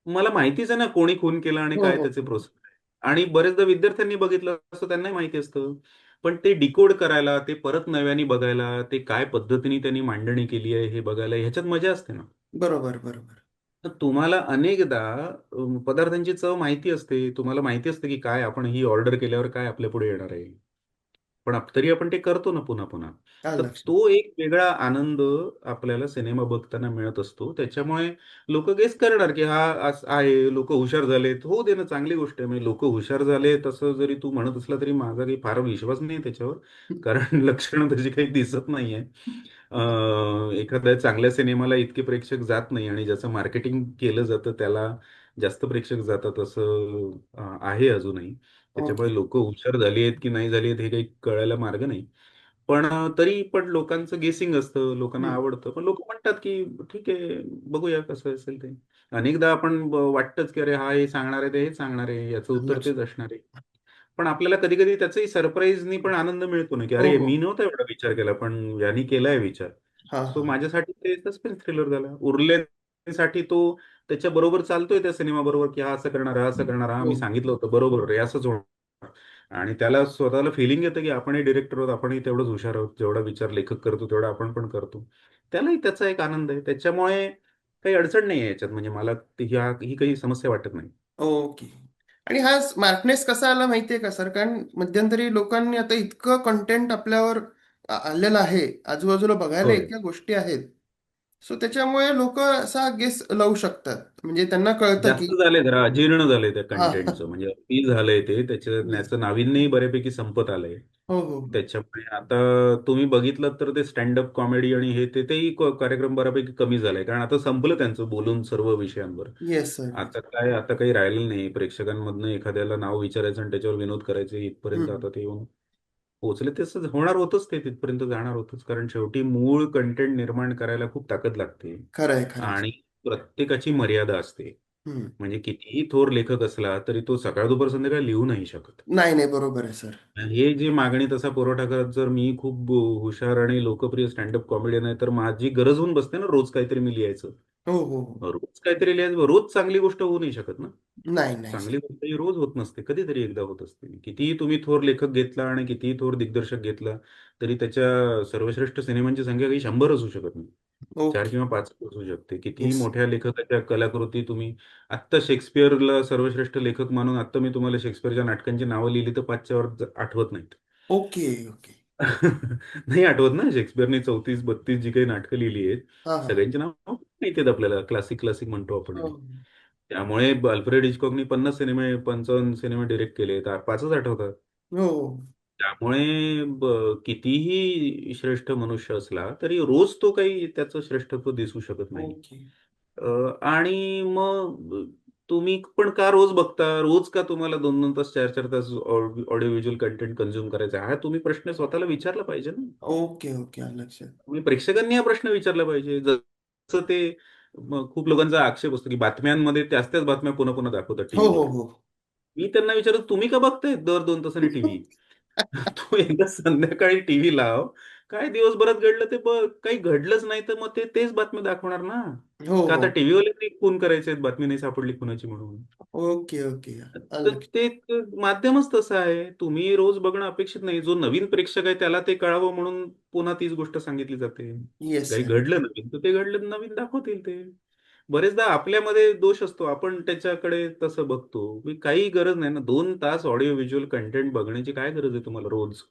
S2: मला माहितीच आहे ना कोणी खून केला आणि
S1: हो
S2: काय
S1: हो
S2: त्याचे
S1: हो.
S2: प्रोसेस आहे. आणि बरेचदा विद्यार्थ्यांनी बघितलं असतं, त्यांनाही माहिती असतं. पण ते डिकोड करायला, ते परत नव्याने बघायला, ते काय पद्धतीने त्यांनी मांडणी केली आहे हे बघायला, ह्याच्यात मजा असते ना.
S1: बरोबर बरोबर.
S2: तर तुम्हाला अनेकदा पदार्थांची चव माहिती असते. तुम्हाला माहिती असतं की काय आपण ही ऑर्डर केल्यावर काय आपल्यापुढे येणार आहे. पण तरी आपण ते करतो ना पुन्हा-पुन्हा.
S1: आलं
S2: तर
S1: लक्षात.
S2: तो एक वेगळा आनंद आपल्याला सिनेमा बघताना मिळत असतो. त्याच्यामुळे लोकं गेस करणार की हा असं आहे, लोकं हुशार झालेत. होऊ दे ना, चांगली गोष्ट आहे. म्हणजे लोकं हुशार झालेत असं जरी तू म्हणत असला तरी माझा काही फार विश्वास नाही त्याच्यावर. कारण लक्षणं तशी काही दिसत नाहीये. एखाद्या चांगल्या सिनेमाला इतके प्रेक्षक जात नाही आणि ज्याचं मार्केटिंग केलं जातं त्याला जास्त प्रेक्षक जातात असं आहे अजूनही.
S1: ओके.
S2: त्याच्यामुळे लोकं हुशार झाली आहेत की नाही झाली आहेत हे काही कळायला मार्ग नाही. पण तरी पण लोकांचं गेसिंग असतं, लोकांना
S1: हम्म.
S2: आवडतं. पण लोकं म्हणतात की ठीक आहे, बघूया कसं असेल ते. अनेकदा आपण वाटतंच की अरे हा हे सांगणार आहे, ते हेच सांगणार आहे, याचं
S1: आलं
S2: उत्तर
S1: लक्षात.
S2: तेच असणार आहे. पण आपल्याला कधी-कधी त्याचंही सरप्राईजनी पण आनंद मिळतो ना, की
S1: हो
S2: अरे
S1: हो.
S2: मी नव्हता एवढा विचार केला, पण याने केलाय विचार.
S1: हा
S2: सो
S1: हा.
S2: माझ्यासाठी ते सस्पेन्स थ्रिलर झाला. उरलेसाठी तो त्याच्याबरोबर चालतोय त्या सिनेमाबरोबर, की हा असं करणार, हा असं करणार, हां,
S1: हो
S2: मी सांगितलं होतं बरोबर रे, असंच होणार. आणि त्याला स्वतःला फिलिंग येतं, की आपणही डिरेक्टर आहोत, आपणही तेवढंच हुशार आहोत. जेवढा विचार लेखक करतो, तेवढा आपण पण करतो. त्यालाही त्याचा एक आनंद आहे. त्याच्यामुळे काही अडचण नाही आहे याच्यात. म्हणजे मला ही काही समस्या वाटत नाही.
S1: ओके. आणि हा स्मार्टनेस कसा आला माहितीये का सर? कारण मध्यंतरी लोकांनी आता इतकं कंटेंट आपल्यावर आलेलं आहे, आजूबाजूला बघायला
S2: हो.
S1: इतक्या गोष्टी आहेत. सो त्याच्यामुळे लोक असा गेस लावू शकतात. म्हणजे त्यांना कळतं
S2: जास्त
S1: की
S2: झालंय, जरा अजीर्ण झालंय त्या
S1: हा.
S2: कंटेंटचं. म्हणजे अति झालंय ते.
S1: येस.
S2: त्याचं नाविन्यही बऱ्यापैकी संपत आलंय.
S1: हो हो हो.
S2: त्याच्यामुळे आता तुम्ही बघितलं तर ते स्टँड-अप कॉमेडी आणि तेही कार्यक्रम बऱ्यापैकी कमी झालाय. कारण आता संपलं त्यांचं बोलून सर्व विषयांवर.
S1: Yes sir, yes.
S2: आता काही राहिलेलं नाही. प्रेक्षकांमधनं एखाद्याला नाव विचारायचं आणि त्याच्यावर विनोद करायचे इथपर्यंत
S1: हम्म.
S2: आता ते येऊन पोहोचले. तसंच होणार होतंच, ते तिथपर्यंत जाणार होतंच. कारण शेवटी मूळ कंटेंट निर्माण करायला खूप ताकद लागते
S1: खरंय खरंय.
S2: आणि प्रत्येकाची मर्यादा असते.
S1: हम्म.
S2: म्हणजे कितीही थोर लेखक असला तरी तो सकाळ दुपार संध्याकाळ लिहू नाही शकत.
S1: नाही नाही, बरोबर आहे सर.
S2: हे जे मागणी तसा पुरवठा करत, जर मी खूप हुशार आणि लोकप्रिय स्टँडअप कॉमेडियन आहे, तर माझी गरज होऊन बसते ना रोज काहीतरी मी लिहायचं.
S1: हो हो हो.
S2: रोज काहीतरी लिहायचं, रोज चांगली गोष्ट होऊ नाही शकत ना.
S1: नाही नाही सर.
S2: चांगली गोष्ट ही रोज होत नसते, कधीतरी एकदा होत असते. कितीही तुम्ही थोर लेखक घेतला आणि कितीही थोर दिग्दर्शक घेतला, तरी त्याच्या सर्वश्रेष्ठ सिनेमांची संख्या काही 100 असू शकत नाही. 4
S1: ओके.
S2: किंवा 5 असू शकते. कितीही
S1: येस.
S2: मोठ्या लेखकाच्या कलाकृती तुम्ही आत्ता शेक्सपियरला सर्वश्रेष्ठ लेखक मानून आत्ता मी तुम्हाला शेक्सपियरच्या नाटकांची नावं लिहिली तर 5च्या वर आठवत नाहीत.
S1: Okay okay.
S2: नाही आठवत ना, शेक्सपियरने 34-32 जी काही नाटकं लिहिली आहेत,
S1: हा हा.
S2: सगळ्यांची नावं माहिती आहेत आपल्याला. क्लासिक म्हणतो आपण
S1: हो
S2: हे. त्यामुळे अल्फ्रेड हिचकॉकनी 50 सिनेमे, 55 सिनेमे डायरेक्ट केले, तर 5च आठवतात.
S1: हो.
S2: त्यामुळे कितीही श्रेष्ठ मनुष्य असला, तरी रोज तो काही त्याचं श्रेष्ठत्व दिसू शकत नाही.
S1: ओके.
S2: अ, आणि मग तुम्ही पण का रोज बघता? रोज का तुम्हाला 2-2 तास, 4-4 तास ऑडिओ व्हिज्युअल कंटेंट कन्झ्युम करायचा आहे? हा तुम्ही प्रश्न स्वतःला विचारला पाहिजे ना.
S1: Okay okay. आलं लक्षात.
S2: तुम्ही प्रेक्षकांनी हा प्रश्न विचारला पाहिजे. जसं ते मग खूप लोकांचा आक्षेप असतो की बातम्यांमध्ये त्याच त्याच बातम्या पुन्हा पुन्हा दाखवतात
S1: हो हो
S2: टीव्हीवर.
S1: हो.
S2: मी त्यांना विचारत, तुम्ही का बघताय दर 2 तासांनी टीव्ही? तू एकदा संध्याकाळी टीव्ही लाव. काय दिवसभरात घडलं ते बघ. काही घडलंच नाही तर मग ते तेच बातम्या दाखवणार ना.
S1: हो
S2: का
S1: हो.
S2: आता टीव्हीवाले फोन करायचे बातमी नाही सापडली कुणाची म्हणून.
S1: Okay okay.
S2: तर
S1: आलं.
S2: ते एक माध्यमच तसं आहे. तुम्ही रोज बघणं अपेक्षित नाही. जो नवीन प्रेक्षक आहे त्याला ते कळावं म्हणून पुन्हा तीच गोष्ट सांगितली जाते.
S1: येस
S2: काही
S1: सर.
S2: घडलं नवीन तर ते घडलं नवीन दाखवतील ते. बरेचदा आपल्यामध्ये दोष असतो. आपण त्याच्याकडे तसं बघतो. काही गरज नाही ना. 2 तास ऑडिओ व्हिज्युअल कंटेंट बघण्याची काय गरज आहे तुम्हाला रोज?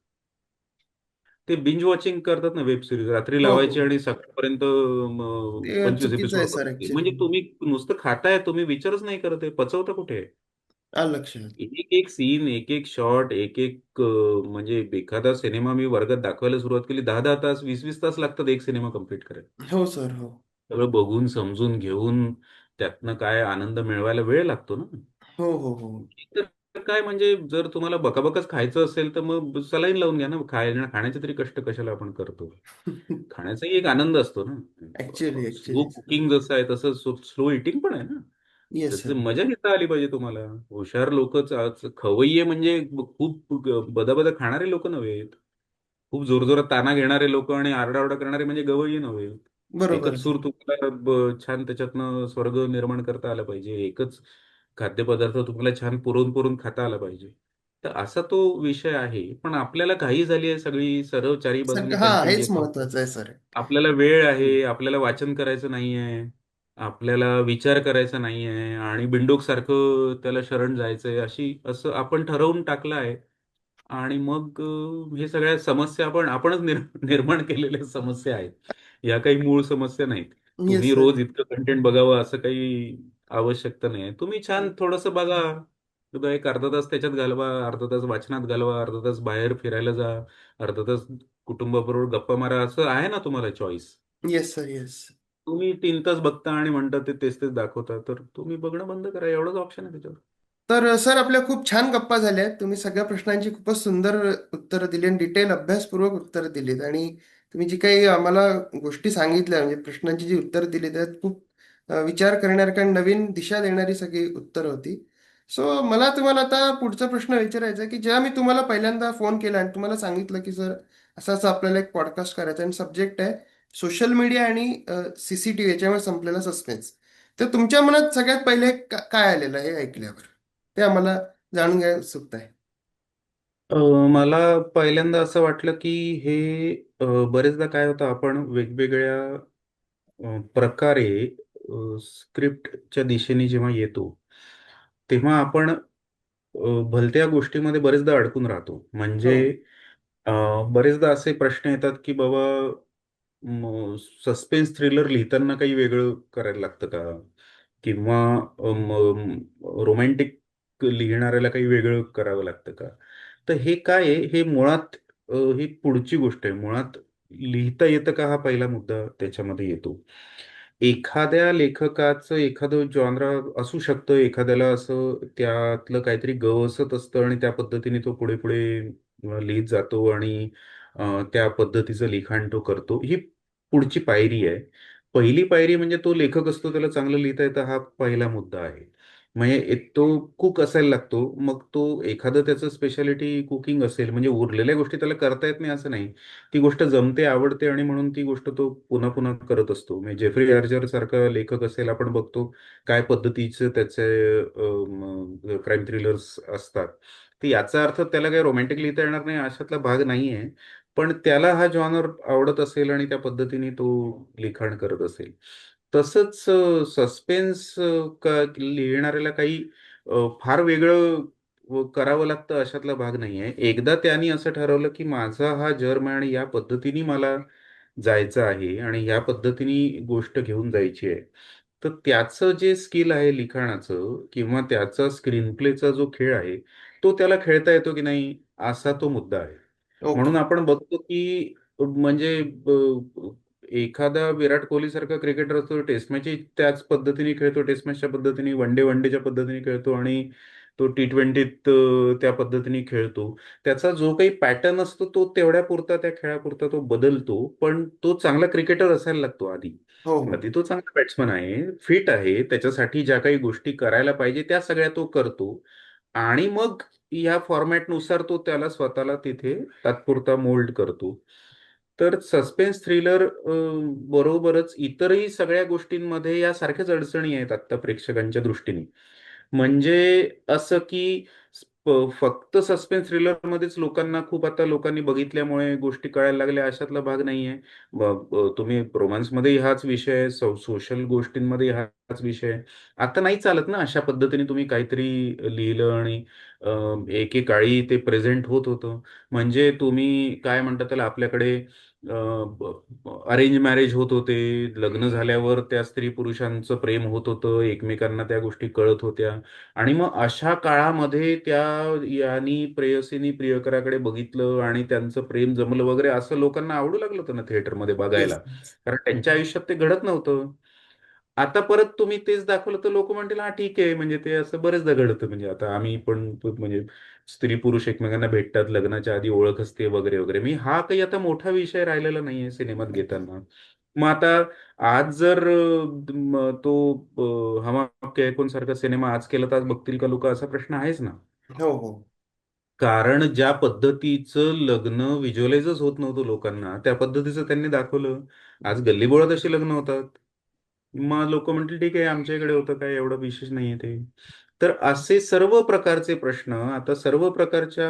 S2: ते बिंज वॉचिंग करतात ना वेब सिरीज. रात्री
S1: हो हो.
S2: लावायची आणि सकाळपर्यंत
S1: ते
S2: 25
S1: चुकीचं आहे
S2: एपिसोड
S1: सर
S2: बघायचे.
S1: ऍक्च्युली.
S2: म्हणजे तुम्ही नुसतं खाताय, तुम्ही विचारच नाही करत आहे. पचवता कुठे?
S1: आलं लक्षात.
S2: एक एक सीन, एक एक शॉट, एक एक म्हणजे एखादा सिनेमा मी वर्गात दाखवायला सुरुवात केली, 10-10 तास, 20-20 तास लागतात एक सिनेमा कंप्लीट करायला.
S1: हो सर हो.
S2: सगळं बघून, समजून घेऊन त्यातनं काय आनंद मिळवायला वेळ लागतो ना.
S1: हो हो हो.
S2: तर काय म्हणजे जर तुम्हाला बकाबकाच खायचं असेल, तर मग सलाईन लावून घ्या ना. खाण्याचे तरी कष्ट कशाला आपण करतो? खाण्याचाही एक आनंद असतो ना.
S1: Actually
S2: slow
S1: actually sir.
S2: Cooking जसं आहे, तसं स्लो इटिंग पण आहे ना.
S1: येस
S2: त्याची
S1: सर.
S2: मजा घेता आली पाहिजे तुम्हाला. हुशार लोकच आज खवय्ये म्हणजे खूप बदाबदा खाणारे लोक नव्हेत. खूप जोरजोरात ताना घेणारे लोक आणि आरडाओरडा करणारे म्हणजे गवय्ये नव्हे.
S1: बरोबर
S2: एकच
S1: आहे.
S2: सूर तुम्हाला छान त्याच्यातनं स्वर्ग निर्माण करता आला पाहिजे. एकच खाद्यपदार्थ तुम्हाला छान पुरवून पुरवून खाता आला पाहिजे. तर असा तो विषय आहे. पण आपल्याला घाई झाली आहे सगळी सर्व चारी बाजूनी
S1: हा
S2: कंटेंट
S1: हेच
S2: येतो.
S1: महत्वाचं आहे सर.
S2: आपल्याला वेळ आहे, आपल्याला वाचन करायचं नाहीये, आपल्याला विचार करायचा नाहीये आणि बिंडोकसारखं त्याला शरण जायचंय असं आपण ठरवून टाकलं आहे. आणि मग हे सगळ्या समस्या आपणच निर्माण केलेल्या समस्या आहेत. या काही मूळ समस्या नाहीत.
S1: येस
S2: तुम्ही
S1: सर.
S2: रोज इतकं कंटेंट बघावं असं काही आवश्यकता नाही आहे. तुम्ही छान थोडंसं बघा. सुद्धा एक अर्धा तास त्याच्यात घालवा, अर्धा तास वाचनात घालवा, अर्धा तास बाहेर फिरायला जा, अर्धा तास कुटुंबाबरोबर गप्पा मारा. असं आहे ना तुम्हाला चॉईस.
S1: Yes sir. येस.
S2: तुम्ही 3 तास बघता आणि म्हणता ते तेच तेच दाखवता, तर तुम्ही बघणं बंद करा. एवढंच ऑप्शन आहे त्याच्यावर.
S1: तर सर आपल्या खूप छान गप्पा झाल्या आहेत. तुम्ही सगळ्या प्रश्नांची खूपच सुंदर उत्तरं दिली आणि डिटेल अभ्यासपूर्वक उत्तरं दिलीत आणि तुम्ही जी काही आम्हाला गोष्टी सांगितल्या म्हणजे प्रश्नांची जी उत्तरं दिली त्यात खूप विचार करण्यासारखी आणि नवीन दिशा देणारी सगळी उत्तरं होती. सो मला तुम्हाला आता पुढचा प्रश्न विचारायचा आहे की जेव्हा मी तुम्हाला पहिल्यांदा फोन केला आणि तुम्हाला सांगितलं की सर असं असं आपल्याला एक पॉडकास्ट करायचा आणि सब्जेक्ट आहे सोशल मीडिया आणि CCTV याच्यावर संपलेला सस्पेन्स. तर तुमच्या मनात सगळ्यात पहिले काय आलेलं आहे हे ऐकल्यावर? ते आम्हाला जाणून घ्यायला उत्सुकता आहे.
S2: अ, मला पहिल्यांदा असं वाटलं की हे बरेचदा काय होतं आपण वेगवेगळ्या प्रकारे स्क्रिप्टच्या दिशेने जेव्हा येतो, तेव्हा आपण भलत्या गोष्टीमध्ये बरेचदा अडकून राहतो. म्हणजे
S1: हो.
S2: अ, बरेचदा असे प्रश्न येतात की बाबा सस्पेन्स थ्रिलर लिहिताना काही वेगळं करायला लागतं का? किंवा रोमॅन्टिक लिहिणाऱ्याला काही वेगळं करावं लागतं का? तर हे काय आहे, हे मुळात ही पुढची गोष्ट आहे. मुळात लिहिता येतं का हा पहिला मुद्दा त्याच्यामध्ये येतो. एखाद्या लेखकाचं एखादं जॉनरा असू शकतं, एखाद्याला असं त्यातलं काहीतरी गवसत असतं आणि त्या पद्धतीने तो पुढे-पुढे लिहित जातो आणि त्या पद्धतीचं लिखाण तो करतो. ही पुढची पायरी आहे. पहिली पायरी म्हणजे तो लेखक असतो त्याला चांगलं लिहिता येतं हा पहिला मुद्दा आहे. म्हणजे तो कुक असायला लागतो. मग तो एखादं त्याचं स्पेशालिटी कुकिंग असेल म्हणजे उरलेल्या गोष्टी त्याला करता येत नाही असं नाही. ती गोष्ट जमते, आवडते आणि म्हणून ती गोष्ट तो पुन्हा-पुन्हा करत असतो. म्हणजे जेफ्री आर्चर सारखा लेखक असेल आपण बघतो काय पद्धतीचे त्याचे क्राईम थ्रिलर्स असतात. तर याचा अर्थ त्याला काही रोमॅन्टिक लिहिता येणार नाही अशातला भाग नाहीये. पण त्याला हा जॉनर आवडत असेल आणि त्या पद्धतीने तो लिखाण करत असेल. तसंच सस्पेन्स लिहिणाऱ्याला काही फार वेगळं करावं लागतं अशातला भाग नाहीये. एकदा त्यानी असं ठरवलं, की माझा हा जर्म आहे आणि या पद्धतीने मला जायचं आहे आणि या पद्धतीने गोष्ट घेऊन जायची आहे. तर त्याचं जे स्किल आहे लिखाणाचं किंवा त्याचा स्क्रीन प्लेचा जो खेळ आहे, तो त्याला खेळता येतो की नाही असा तो मुद्दा आहे.
S1: ओके.
S2: म्हणून आपण बघतो, की म्हणजे एखादा विराट कोहलीसारखा क्रिकेटर असतो, टेस्ट मॅचही त्याच पद्धतीने खेळतो, टेस्ट मॅचच्या पद्धतीने, वनडेच्या पद्धतीने खेळतो आणि तो T20त त्या पद्धतीने खेळतो. त्याचा जो काही पॅटर्न असतो तो तेवढ्यापुरता, त्या खेळापुरता तो बदलतो. पण तो चांगला क्रिकेटर असायला लागतो आधी.
S1: हो हो.
S2: आधी तो चांगला बॅट्समन आहे, फिट आहे, त्याच्यासाठी ज्या काही गोष्टी करायला पाहिजे त्या सगळ्या तो करतो. आणि मग या फॉर्मॅटनुसार तो त्याला स्वतःला तिथे तात्पुरता मोल्ड करतो. तर सस्पेन्स थ्रिलर बरोबरच इतरही सगळ्या गोष्टींमध्ये या सारख्याच अडचणी आहेत आता प्रेक्षकांच्या दृष्टीने. म्हणजे असं की फक्त सस्पेन्स थ्रिलर मध्येच लोकांना खूप आता लोकांनी बघितल्यामुळे गोष्टी कळायला लागल्या अशातला भाग नाहीये. तुम्ही रोमांसमध्ये हाच विषय आहे, सोशल गोष्टींमध्ये हाच विषय आहे. आता नाही चालत ना अशा पद्धतीने तुम्ही काहीतरी लिहिलं आणि एकेकाळी ते प्रेझेंट होत होतं. म्हणजे तुम्ही काय म्हणता त्याला, आपल्याकडे अरेंज मॅरेज होत होते, लग्न झाल्यावर त्या स्त्री पुरुषांचं प्रेम होत होतं, एकमेकांना त्या गोष्टी कळत होत्या. आणि मग अशा काळामध्ये त्या यांनी प्रेयसीनी प्रियकराकडे बघितलं आणि त्यांचं प्रेम जमलं वगैरे असं लोकांना आवडू लागलं होतं ना थिएटरमध्ये
S1: येस.
S2: बघायला. कारण त्यांच्या आयुष्यात ते घडत नव्हतं. आता परत तुम्ही तेच दाखवलं तर लोक म्हणतील हा ठीक आहे, म्हणजे ते असं बरेचदा घडतं. म्हणजे आता आम्ही पण म्हणजे स्त्री पुरुष एकमेकांना भेटतात, लग्नाच्या आधी ओळख असते वगैरे वगैरे. मी हा काही आता मोठा विषय राहिलेला नाहीये सिनेमात घेताना. मग आता आज जर तो हम आपके है कौन सारखा सिनेमा आज केला तर आज बघतील का लोक, असा प्रश्न आहेच ना.
S1: हो हो.
S2: कारण ज्या पद्धतीचं लग्न व्हिज्युअलाइजच होत नव्हतं लोकांना, त्या पद्धतीचं त्यांनी दाखवलं. आज गल्लीबोळात अशी लग्न होतात. मग लोक म्हणतील ठीक आहे, आमच्या इकडे होतं काय एवढं विशेष नाहीये ते. तर असे सर्व प्रकारचे प्रश्न आता सर्व प्रकारच्या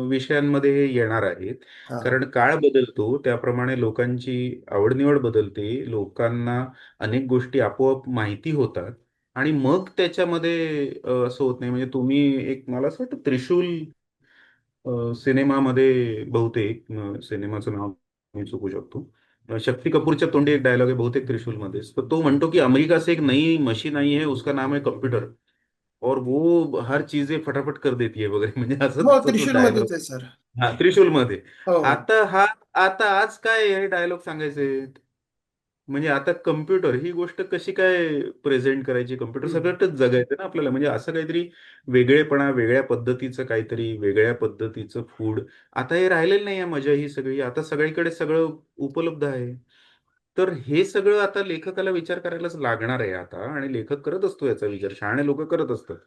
S2: विषयांमध्ये हे येणार आहेत.
S1: हा.
S2: कारण काळ बदलतो त्याप्रमाणे लोकांची आवडनिवड बदलते, लोकांना अनेक गोष्टी आपोआप माहिती होतात. आणि मग त्याच्यामध्ये असं होत नाही. म्हणजे तुम्ही एक मला असं वाटतं त्रिशूल सिनेमामध्ये बहुतेक सिनेमाचं नाव मी चुकू शकतो. शक्ती कपूरच्या तोंडी एक डायलॉग आहे बहुतेक त्रिशूलमध्ये, तर तो म्हणतो की अमेरिका से एक नई मशीन आई है, उसका नाम है कंप्यूटर, और वो हर चीजें फटाफट कर देती है वगैरे. म्हणजे असं
S1: हो,
S2: त्याचा तो
S1: त्रिशूल
S2: डायलॉग.
S1: मध्येच आहे सर.
S2: हा, त्रिशूलमध्ये.
S1: हो हो.
S2: आता हा आता आज काय हे डायलॉग सांगायचे, म्हणजे आता कम्प्युटर ही गोष्ट कशी काय प्रेझेंट करायची, कम्प्युटर
S1: हम्म.
S2: सगळंच जगायचं ना आपल्याला. म्हणजे असं काहीतरी वेगळेपणा, वेगळ्या पद्धतीचं काहीतरी, वेगळ्या पद्धतीचं फूड. आता हे राहिलेलं नाही आहे मजा ही सगळी. आता सगळीकडे सगळं उपलब्ध आहे. तर हे सगळं आता लेखकाला विचार करायलाच लागणार आहे आता, आणि लेखक करत असतो याचा विचार, शहाणे लोक करत असतात.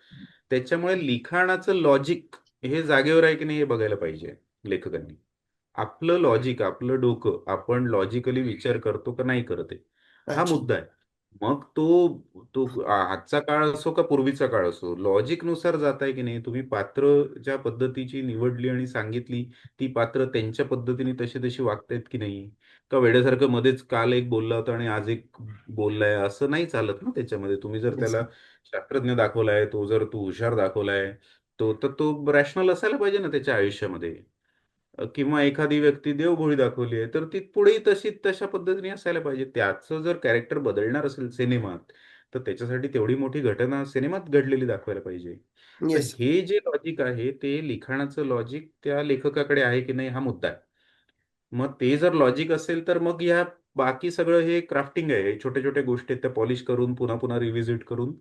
S2: त्याच्यामुळे लिखाणाचं लॉजिक हे जागेवर आहे की नाही हे बघायला पाहिजे लेखकांनी. आपलं लॉजिक, आपलं डोकं, आपण लॉजिकली विचार करतो का नाही करत आहे, हा
S1: अच्छा.
S2: मुद्दा आहे. मग तो तो आजचा काळ असो का पूर्वीचा काळ असो, लॉजिक नुसार जाताय की नाही तुम्ही, पात्र ज्या पद्धतीची निवडली आणि सांगितली, ती पात्र त्यांच्या पद्धतीने तशी तशी वागतायत की नाही, का वेड्यासारखं मध्येच काल एक बोलला होता आणि आज एक बोललाय, असं नाही चालत ना त्याच्यामध्ये. तुम्ही जर
S1: येस.
S2: त्याला शास्त्रज्ञ दाखवलाय, तो जर तू हुशार दाखवलाय, तर तो रॅशनल असायला पाहिजे ना त्याच्या आयुष्यामध्ये. किंवा एखादी व्यक्ती देवभोळी दाखवली आहे तर ती पुढेही तशी तशा पद्धतीने असायला पाहिजे. त्याचं जर कॅरेक्टर बदलणार असेल सिनेमात, तर त्याच्यासाठी तेवढी मोठी घटना सिनेमात घडलेली दाखवायला पाहिजे. तर
S1: येस.
S2: हे जे लॉजिक आहे ते लिखाणाचं लॉजिक त्या लेखकाकडे आहे की नाही हा मुद्दा आहे. मग ते जर लॉजिक असेल तर मग ह्या बाकी सगळं हे क्राफ्टिंग आहे, छोट्या छोट्या गोष्टी आहेत त्या पॉलिश करून पुन्हा पुन्हा रिव्हिजिट करून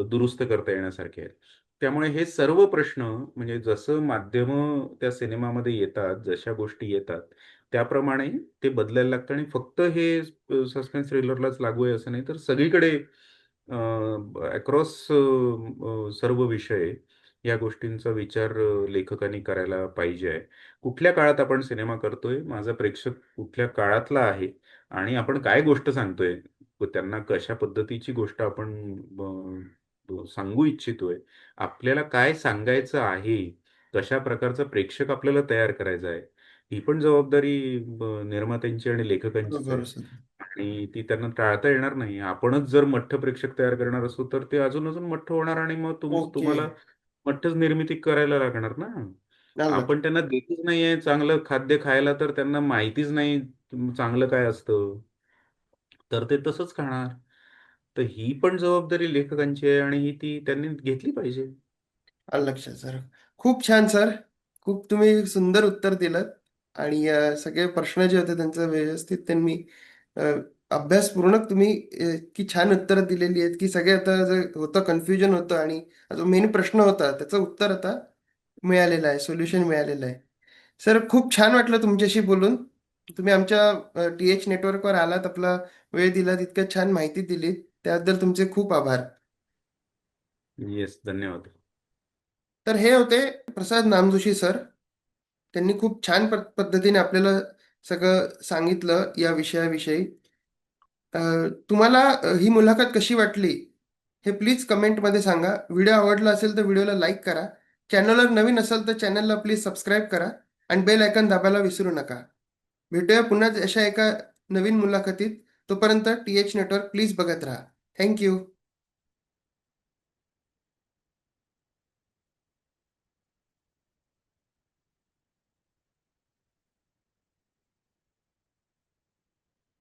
S2: दुरुस्त करता येण्यासारखे आहेत. त्यामुळे हे सर्व प्रश्न, म्हणजे जसं माध्यम त्या सिनेमामध्ये येतात, जशा गोष्टी येतात, त्याप्रमाणे ते बदलायला लागतं. आणि फक्त हे सस्पेन्स थ्रिलरलाच लागू आहे असं नाही, तर सगळीकडे अक्रॉस सर्व विषय या गोष्टींचा विचार लेखकांनी करायला पाहिजे आहे. कुठल्या काळात आपण सिनेमा करतोय, माझा प्रेक्षक कुठल्या काळातला आहे, आणि आपण काय गोष्ट सांगतोय, त्यांना कशा पद्धतीची गोष्ट आपण सांगू इच्छितोय, आपल्याला काय सांगायचं आहे, कशा प्रकारचा प्रेक्षक आपल्याला तयार करायचा आहे, ही पण जबाबदारी निर्मात्यांची आणि लेखकांचीच आहे.
S1: बरोबर सर.
S2: आणि ती त्यांना टाळता येणार नाही. आपणच जर मठ्ठ प्रेक्षक तयार करणार असू तर ते अजून अजून मठ्ठ होणार, आणि मग
S1: ओके.
S2: तुम्हाला मठ्ठच निर्मिती करायला लागणार ना.
S1: आलं.
S2: आपण त्यांना देतच नाहीये चांगलं खाद्य खायला, तर त्यांना माहितीच नाही चांगलं काय असतं, तर ते तसंच खाणार. तर ही पण जबाबदारी लेखकांची आहे, आणि ही ती त्यांनी घेतली पाहिजे.
S1: आलं लक्षात सर. खूप छान सर. खूप तुम्ही सुंदर उत्तर दिलं. आणि सगळे प्रश्न जे होते त्यांचं व्यवस्थित त्यांनी अ, अभ्यासपूर्ण तुम्ही की छान उत्तरं दिलेली आहेत, की सगळे आता जे होतं कन्फ्युजन होतं आणि जो मेन प्रश्न होता त्याचं उत्तर आता मिळालेलं आहे, सोल्युशन मिळालेलं आहे. सर खूप छान वाटलं तुमच्याशी बोलून. तुम्ही आमच्या TH नेटवर्कवर आलात, आपला वेळ दिला, तितक्या छान माहिती दिली, त्याबद्दल तुमचे खूप आभार.
S2: येस, धन्यवाद.
S1: तर हे होते प्रसाद नामजोशी सर. त्यांनी खूप छान पद्धतीने आपल्याला सगळं सांगितलं या विषयाविषयी. अ, तुम्हाला ही मुलाखत कशी वाटली हे प्लीज कमेंटमध्ये सांगा. व्हिडिओ आवडला असेल तर व्हिडिओला लाईक करा. चॅनलवर नवीन असाल तर चॅनलला प्लीज सबस्क्राईब करा आणि बेल आयकॉन दाबायला विसरू नका. भेटूया पुन्हा अशा एका नवीन मुलाखतीत. तोपर्यंत TH नेटवर्क प्लीज बघत राहा. थँक्यू.